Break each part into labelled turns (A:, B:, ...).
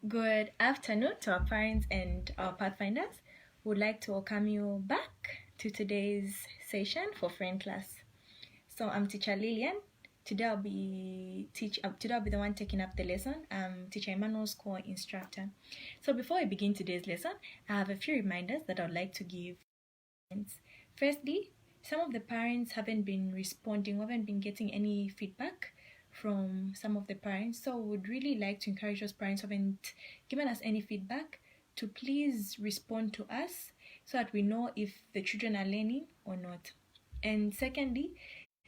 A: Good afternoon to our parents and our pathfinders. Would like to welcome you back to today's session for friend class. So I'm teacher Lilian. Today I'll be the one taking up the lesson. I'm teacher Emmanuel's core instructor. So before I begin today's lesson, I have a few reminders that I would like to give. Firstly, some of the parents haven't been responding, haven't been getting any feedback from some of the parents. So would really like to encourage those parents who haven't given us any feedback to please respond to us so that we know if the children are learning or not. And secondly,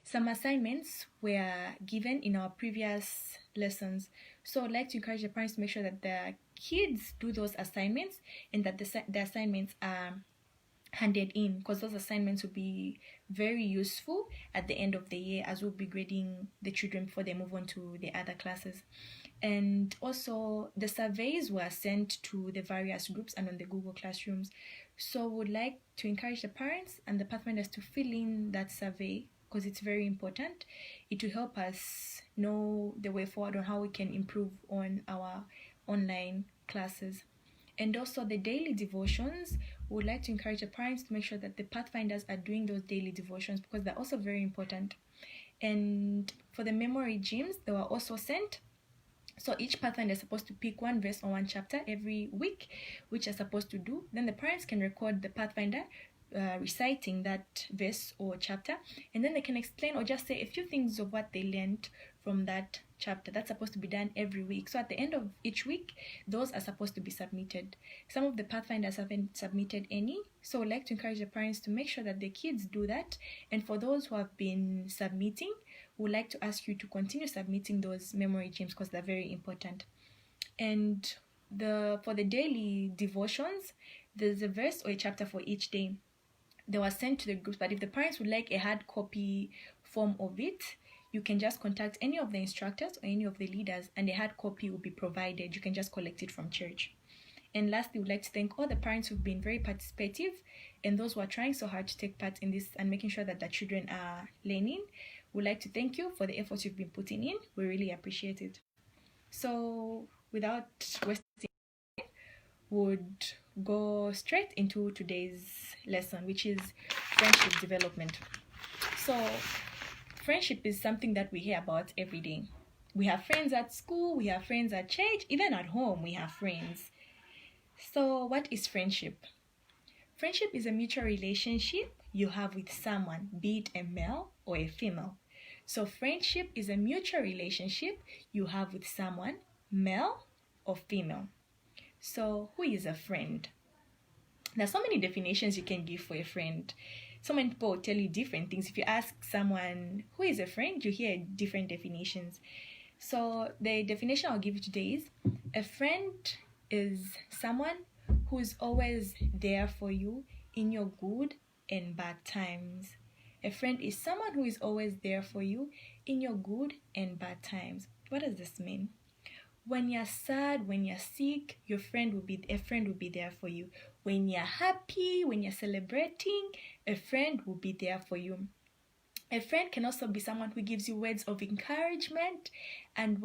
A: some assignments were given in our previous lessons. So I'd like to encourage the parents to make sure that the kids do those assignments and that the assignments are handed in, because those assignments will be very useful at the end of the year as we'll be grading the children before they move on to the other classes. And also the surveys were sent to the various groups and on the Google Classrooms. So would like to encourage the parents and the pathfinders to fill in that survey because it's very important. It will help us know the way forward on how we can improve on our online classes. And also the daily devotions, we would like to encourage the parents to make sure that the pathfinders are doing those daily devotions because they're also very important. And for the memory gyms, they were also sent. So each pathfinder is supposed to pick one verse or one chapter every week, which they're supposed to do. Then the parents can record the pathfinder reciting that verse or chapter, and then they can explain or just say a few things of what they learned from that chapter. That's supposed to be done every week. So at the end of each week, those are supposed to be submitted. Some of the pathfinders haven't submitted any, so I'd like to encourage the parents to make sure that the kids do that. And for those who have been submitting, we'd like to ask you to continue submitting those memory gyms because they're very important. And for the daily devotions, there's a verse or a chapter for each day. They were sent to the groups, but if the parents would like a hard copy form of it, you can just contact any of the instructors or any of the leaders and a hard copy will be provided. You can just collect it from church. And lastly, we'd like to thank all the parents who've been very participative and those who are trying so hard to take part in this and making sure that the children are learning. We'd like to thank you for the efforts you've been putting in. We really appreciate it. So without wasting time, would go straight into today's lesson, which is friendship development. So friendship is something that we hear about every day. We have friends at school, we have friends at church, even at home we have friends. So what is friendship? Friendship is a mutual relationship you have with someone, be it a male or a female. So friendship is a mutual relationship you have with someone, male or female. So who is a friend? There's so many definitions you can give for a friend. So many people will tell you different things. If you ask someone who is a friend, you hear different definitions. So the definition I'll give you today is a friend is someone who is always there for you in your good and bad times. A friend is someone who is always there for you in your good and bad times. What does this mean? When you're sad, when you're sick, a friend will be there for you. When you're happy, when you're celebrating, a friend will be there for you. A friend can also be someone who gives you words of encouragement and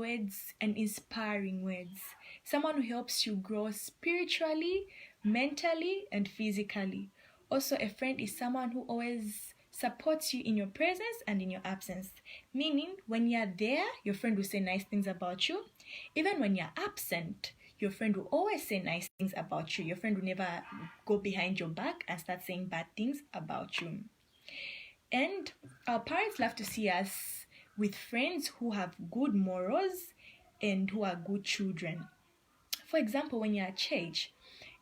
A: inspiring words. Someone who helps you grow spiritually, mentally, and physically. Also, a friend is someone who always supports you in your presence and in your absence. Meaning, when you're there, your friend will say nice things about you. Even when you're absent, your friend will always say nice things about you. Your friend will never go behind your back and start saying bad things about you. And our parents love to see us with friends who have good morals and who are good children. For example, when you're at church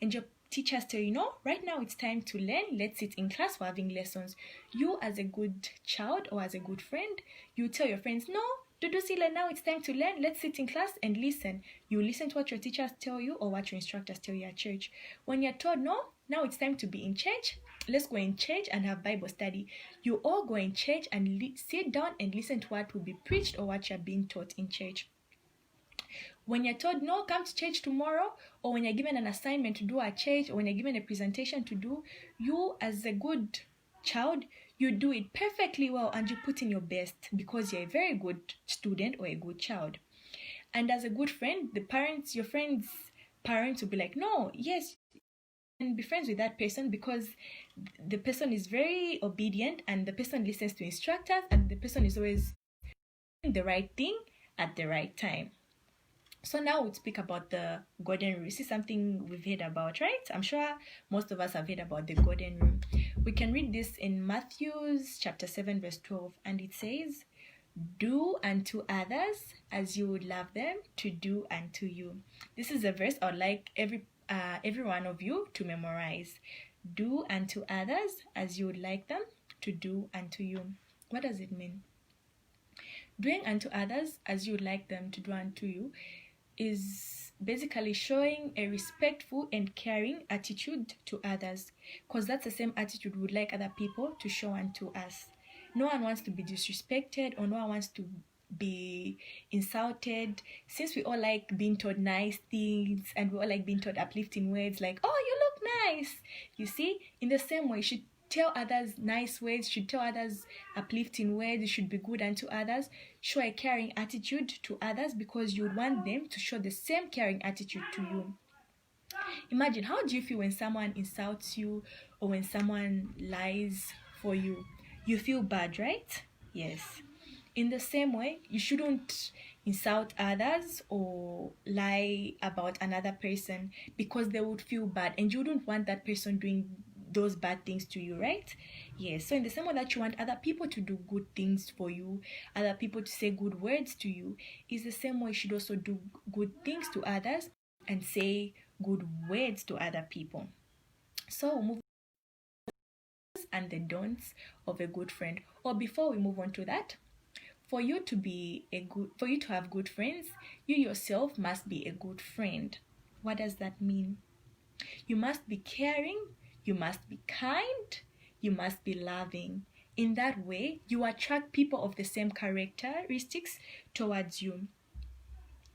A: and your teachers tell you, no, right now it's time to learn, let's sit in class for having lessons. You as a good child or as a good friend, you tell your friends, no, Dudu Sila, now it's time to learn, let's sit in class and listen. You listen to what your teachers tell you or what your instructors tell you at church. When you're told, no, now it's time to be in church, let's go in church and have Bible study. You all go in church and sit down and listen to what will be preached or what you're being taught in church. When you're told, no, come to church tomorrow, or when you're given an assignment to do at church, or when you're given a presentation to do, you as a good child, you do it perfectly well and you put in your best because you're a very good student or a good child. And as a good friend, your friends parents will be like, no, yes, and be friends with that person because the person is very obedient and the person listens to instructors and the person is always doing the right thing at the right time. So now we'll speak about the golden rule. This is something we've heard about, right? I'm sure most of us have heard about the golden rule. We can read this in Matthew chapter 7 verse 12, and it says, do unto others as you would love them to do unto you. This is a verse I would like every one of you to memorize. Do unto others as you would like them to do unto you. What does it mean? Doing unto others as you would like them to do unto you is basically showing a respectful and caring attitude to others, because that's the same attitude we would like other people to show unto us. No one wants to be disrespected, or no one wants to be insulted, since we all like being told nice things and we all like being told uplifting words like, oh, you look nice. You see, in the same way, you should tell others nice words, you should tell others uplifting words, you should be good unto others, show a caring attitude to others because you would want them to show the same caring attitude to you. Imagine, how do you feel when someone insults you or when someone lies for you? You feel bad, right? Yes. In the same way, you shouldn't insult others or lie about another person because they would feel bad and you wouldn't want that person doing those bad things to you, right? Yes. So in the same way that you want other people to do good things for you, other people to say good words to you, is the same way you should also do good things to others and say good words to other people. So we'll move on and the don'ts of a good friend. Or before we move on to that, for you to have good friends, you yourself must be a good friend. What does that mean? You must be caring, you must be kind, you must be loving. In that way, you attract people of the same characteristics towards you.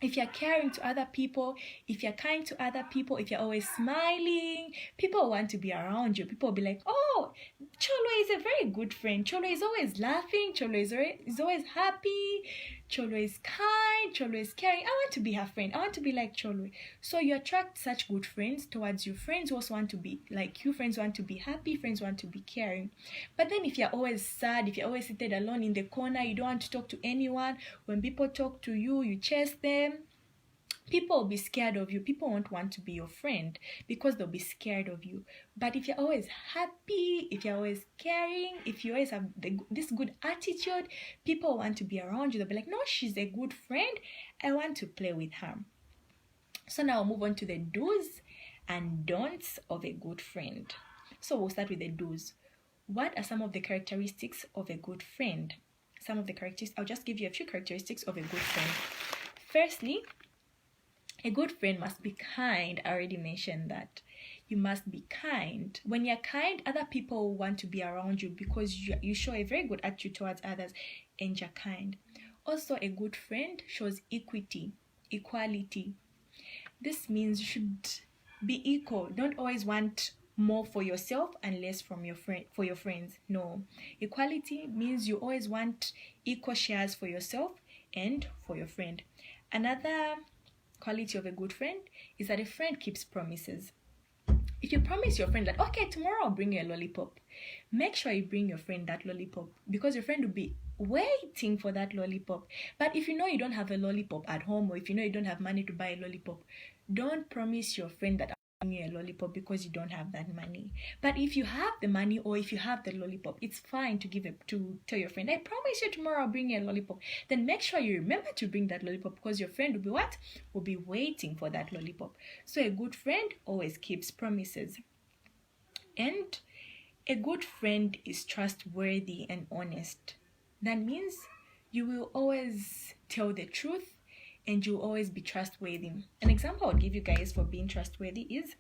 A: If you're caring to other people, if you're kind to other people, if you're always smiling, people want to be around you. People will be like, oh, Cholo is a very good friend. Cholo is always laughing. Cholo is always happy. Cholo is kind. Cholo is caring. I want to be her friend. I want to be like Cholo. So you attract such good friends towards you. Friends also want to be like you. Friends want to be happy. Friends want to be caring. But then if you're always sad, if you're always seated alone in the corner, you don't want to talk to anyone. When people talk to you, you chase them. People will be scared of you. People won't want to be your friend because they'll be scared of you. But if you're always happy, if you're always caring, if you always have this good attitude, people want to be around you. They'll be like, no, she's a good friend. I want to play with her. So now we'll move on to the do's and don'ts of a good friend. So we'll start with the do's. What are some of the characteristics of a good friend? I'll just give you a few characteristics of a good friend. Firstly, a good friend must be kind. I already mentioned that. You must be kind. When you're kind, other people want to be around you because you show a very good attitude towards others and you're kind. Also, a good friend shows equality. This means you should be equal. Don't always want more for yourself and less for your friends. No. Equality means you always want equal shares for yourself and for your friend. Another quality of a good friend is that a friend keeps promises. If you promise your friend that, okay, tomorrow I'll bring you a lollipop, make sure you bring your friend that lollipop because your friend will be waiting for that lollipop. But if you know you don't have a lollipop at home, or if you know you don't have money to buy a lollipop, don't promise your friend that I'll bring you a lollipop because you don't have that money. But if you have the money or if you have the lollipop, it's fine to tell your friend, I promise you tomorrow I'll bring you a lollipop. Then make sure you remember to bring that lollipop because your friend will be what? Will be waiting for that lollipop. So a good friend always keeps promises. And a good friend is trustworthy and honest. That means you will always tell the truth and you'll always be trustworthy. An example I'll give you guys for being trustworthy is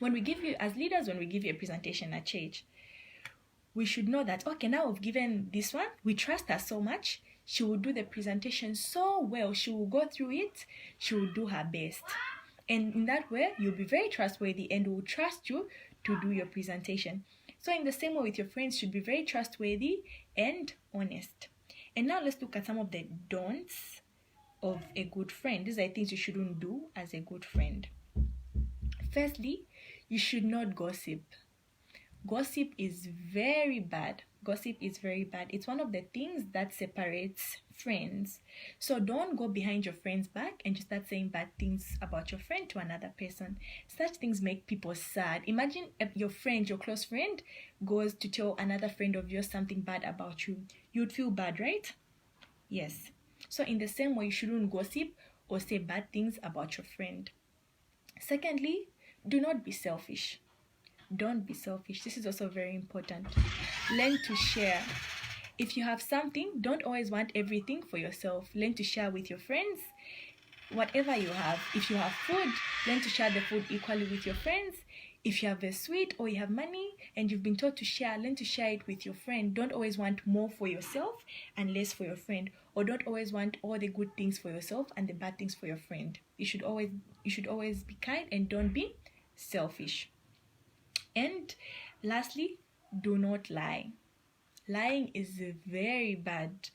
A: when we give you, as leaders, when we give you a presentation at church, we should know that, okay, now we've given this one, we trust her so much, she will do the presentation so well, she will go through it, she will do her best. And in that way, you'll be very trustworthy and will trust you to do your presentation. So in the same way with your friends, you should be very trustworthy and honest. And now let's look at some of the don'ts of a good friend. These are things you shouldn't do as a good friend. Firstly, you should not gossip. Gossip is very bad. Gossip is very bad. It's one of the things that separates friends. So don't go behind your friend's back and just start saying bad things about your friend to another person. Such things make people sad. Imagine if your friend, your close friend, goes to tell another friend of yours something bad about you. You'd feel bad, right? Yes. So in the same way, you shouldn't gossip or say bad things about your friend. Secondly, do not be selfish. Don't be selfish. This is also very important. Learn to share. If you have something, don't always want everything for yourself. Learn to share with your friends whatever you have. If you have food, learn to share the food equally with your friends. If you have a sweet or you have money and you've been taught to share, learn to share it with your friend. Don't always want more for yourself and less for your friend. Or don't always want all the good things for yourself and the bad things for your friend. You should always be kind and don't be selfish. And lastly, do not lie. Lying is very bad.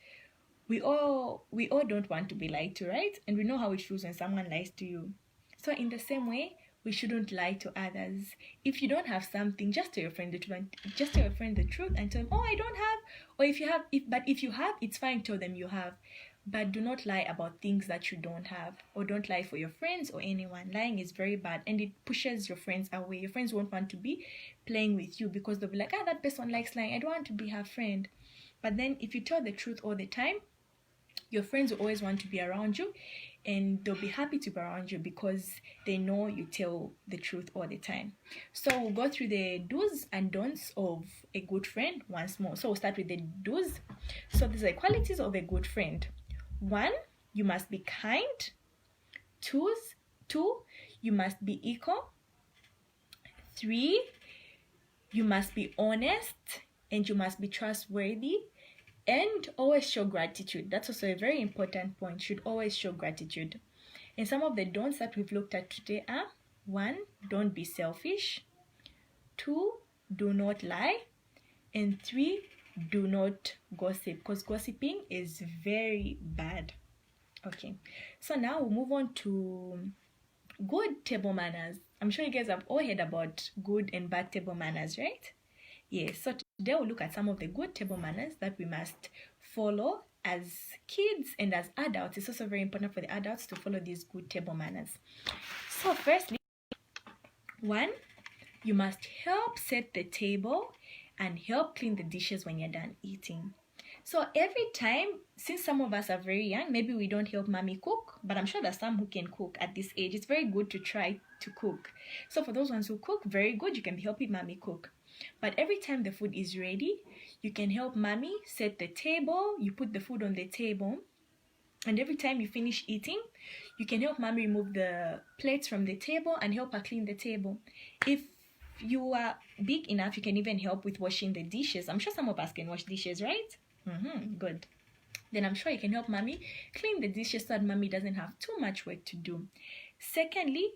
A: We all don't want to be lied to, right? And we know how it feels when someone lies to you. So in the same way, we shouldn't lie to others. If you don't have something, just tell your friend the truth. Just tell your friend the truth and tell them, "Oh, I don't have." Or if you have, it's fine. Tell them you have. But do not lie about things that you don't have, or don't lie for your friends or anyone. Lying is very bad and it pushes your friends away. Your friends won't want to be playing with you because they'll be like, that person likes lying. I don't want to be her friend. But then if you tell the truth all the time, your friends will always want to be around you and they'll be happy to be around you because they know you tell the truth all the time. So we'll go through the do's and don'ts of a good friend once more. So we'll start with the do's. So these are qualities of a good friend. 1, you must be kind. 2, you must be equal. 3, you must be honest and you must be trustworthy. And always show gratitude. That's also a very important point. You should always show gratitude. And some of the don'ts that we've looked at today are: 1, don't be selfish. 2, do not lie. And 3, do not gossip, because gossiping is very bad. Okay, so now we'll move on to good table manners. I'm sure you guys have all heard about good and bad table manners, right? Yes, so today we'll look at some of the good table manners that we must follow as kids and as adults. It's also very important for the adults to follow these good table manners. So firstly, 1, you must help set the table and help clean the dishes when you're done eating. So every time, since some of us are very young, maybe we don't help mommy cook, but I'm sure there's some who can cook at this age. It's very good to try to cook. So for those ones who cook, very good, you can be helping mommy cook. But every time the food is ready, you can help mommy set the table. You put the food on the table. And every time you finish eating, you can help mommy remove the plates from the table and help her clean the table. If you are big enough, you can even help with washing the dishes. I'm sure some of us can wash dishes, right? Good. Then I'm sure you can help mommy clean the dishes so that mommy doesn't have too much work to do. Secondly,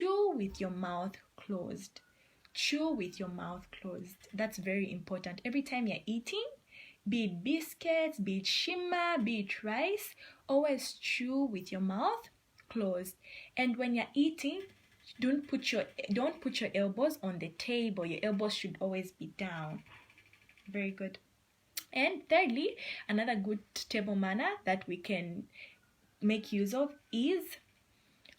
A: chew with your mouth closed. Chew with your mouth closed. That's very important. Every time you're eating, be it biscuits, be it shima, be it rice, always chew with your mouth closed. And when you're eating, don't put your elbows on the table. Your elbows should always be down. Very good. And thirdly, another good table manner that we can make use of is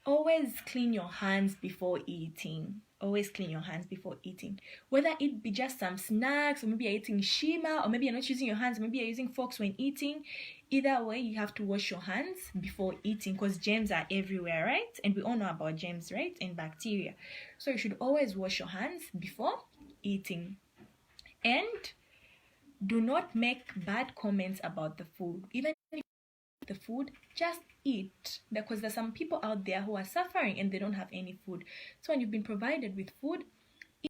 A: always clean your hands before eating. Always clean your hands before eating. Whether it be just some snacks, or maybe you're eating shima, or maybe you're not using your hands, maybe you're using forks when eating. Either way, you have to wash your hands before eating because germs are everywhere, right? And we all know about germs, right? And bacteria. So you should always wash your hands before eating. And do not make bad comments about the food. Even if the food, just eat, because there's some people out there who are suffering and they don't have any food. So when you've been provided with food,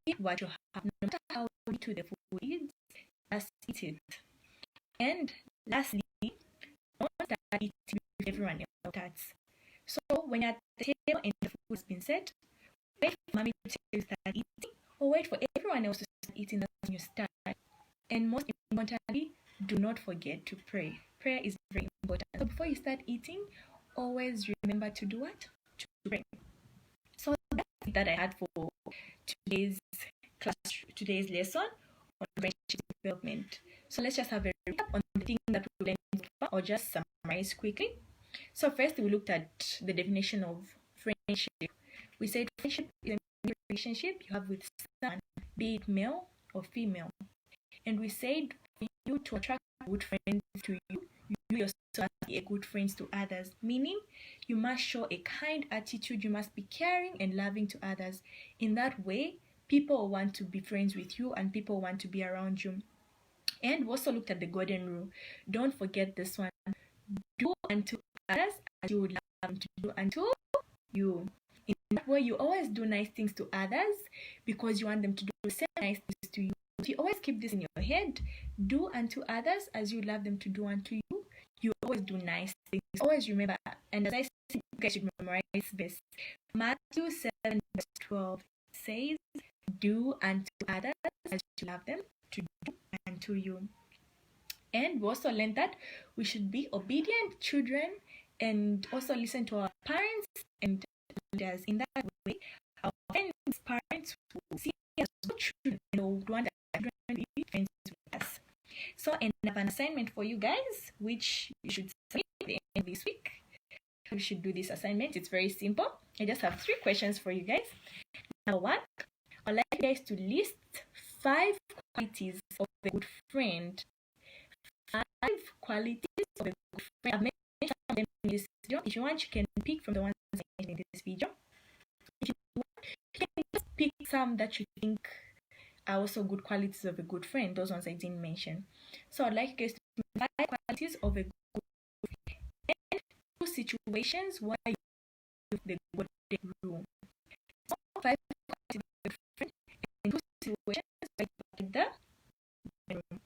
A: eat what you have. No matter how little the food is, just eat it. And lastly, don't start eating with everyone else starts. So when you're at the table and the food has been set, wait for mommy to tell you to start eating, or wait for everyone else to start eating when you start. And most importantly, do not forget to pray. prayer is very important. So before you start eating, always remember to do what? To pray. So that's it that I had for today's class, today's lesson on friendship development. So let's just have a recap on the things that we learned so far, or just summarize quickly. So first, we looked at the definition of friendship. We said friendship is a relationship you have with someone, be it male or female. And we said for you to attract good friends to you, you yourself must be a good friend to others. Meaning, you must show a kind attitude. You must be caring and loving to others. In that way, people want to be friends with you and people want to be around you. And we also looked at the golden rule. Don't forget this one. Do unto others as you would love them to do unto you. In that way, you always do nice things to others because you want them to do the same nice things to you. If you always keep this in your head, do unto others as you love them to do unto you. You always do nice things. Always remember, and as I said, you guys should memorize this. Matthew 7 verse 12 says, do unto others as you love them to do unto you. And we also learned that we should be obedient children and also listen to our parents and elders. In that way, our parents will see us as good children and will want our children to be friends with us. So, and I have an assignment for you guys, which you should submit at the end of this week. We should do this assignment. It's very simple. I just have 3 questions for you guys. Number 1, I'd like you guys to list 5 qualities of a good friend. 5 qualities of a good friend. I've mentioned them in this video. If you want, you can pick from the ones I mentioned in this video. If you want, you can just pick some that you think are also good qualities of a good friend. Those ones I didn't mention. So I'd like you guys to pick 5 qualities of a good friend and 2 situations where you use the golden rule. So 5 qualities of a good friend and 2 situations where you use the golden rule.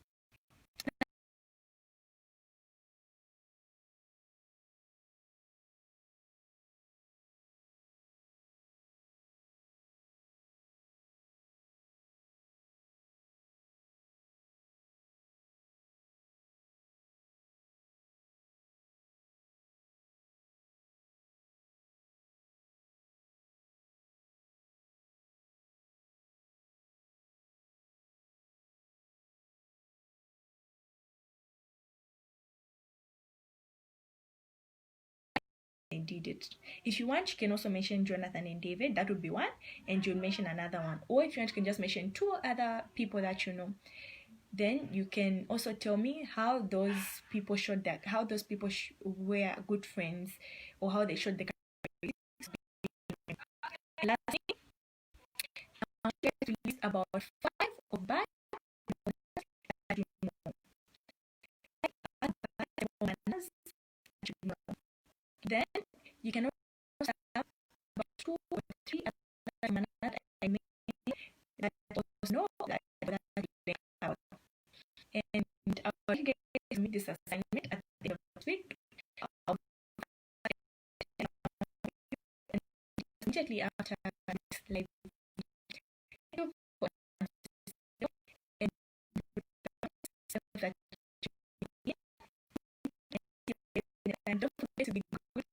A: I did it. If you want, you can also mention Jonathan and David. That would be one, and you'll mention another one. Or if you want, you can just mention 2 other people that you know. Then you can also tell me how those people showed that, how those people were good friends, or how they showed the characteristics. Lastly, I want you guys to list about 5 of bad that you know. 5 bad manners that you know. Then you can also have about 2 or 3 other manners that I made that I also know that you out. And I want you guys to make this assignment at the end of the week. And immediately after this live video, and that and don't forget to be good